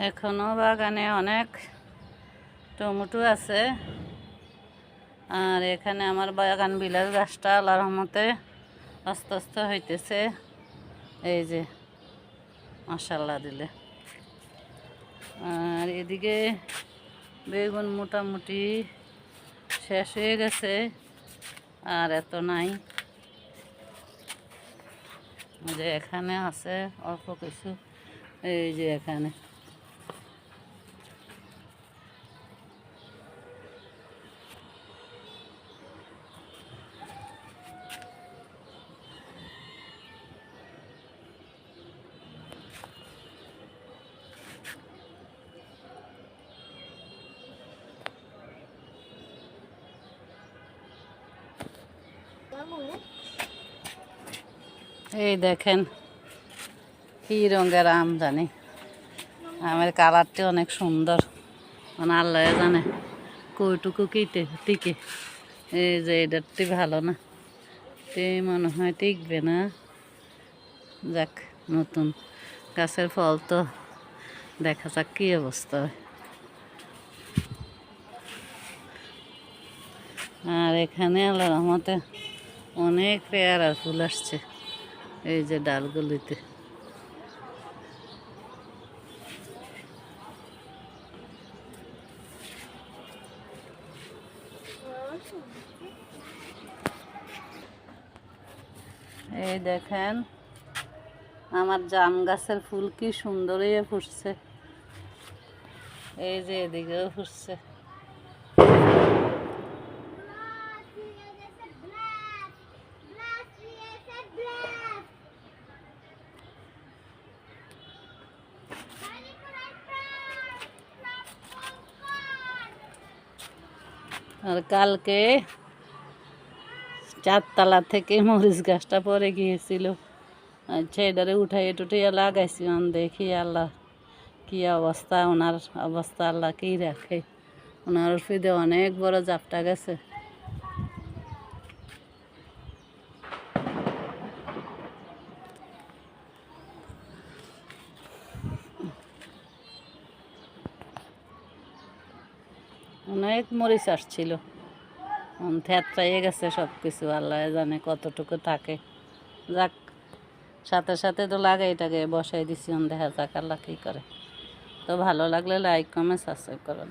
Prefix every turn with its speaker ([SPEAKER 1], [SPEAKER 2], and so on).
[SPEAKER 1] এখনো বাগানে অনেক টমেটো আছে। আর এখানে আমার বাগান বিলাস গাছটা আল্লাহর রহমতে আস্তে আস্তে হইতেছে। এই যে মাশাআল্লাহ দিলে। আর এদিকে বেগুন মোটামুটি শেষ হয়ে গেছে, আর এত নাই। যে এখানে আছে অল্প কিছু, এই যে এখানে। এই দেখেন কি রঙের আম জানি, আমের কালারটি অনেক সুন্দর, মানে আল্লাহ জানে কইটুকু টিকে। এই যে এটারটি ভালো না, তে মনে হয় টিকবে না। যাক, নতুন গাছের ফল তো দেখা যাক কি অবস্থা হয়। আর এখানে আল্লাহর রহমতে অনেক পেয়ারার ফুল আসছে এই যে ডালগুলিতে। এই দেখেন আমার জাম গাছের ফুল কি সুন্দর হয়ে ফুটছে। এই যে এদিকেও ফুটছে। আর কালকে 4 তলা থেকে মরিচ গাছটা পড়ে গিয়েছিল। আচ্ছা, এটারে উঠাইয়ে টুটাইয়া লাগাইছি। দেখি আল্লাহ কি অবস্থা, ওনার অবস্থা আল্লাহ কি রাখে। ওনার ফিদে অনেক বড় জাপটা গেছে। অনেক মরিচ আসছিল, থেতরাইয়ে গেছে সব কিছু। আল্লাহ জানে কতটুকু থাকে। যাক, সাথে সাথে তো লাগাইটাকে বসাই দিছি। দেখা যাক আল্লাহ কী করে। তো ভালো লাগলে লাইক কমেন্ট সাবস্ক্রাইব করুন।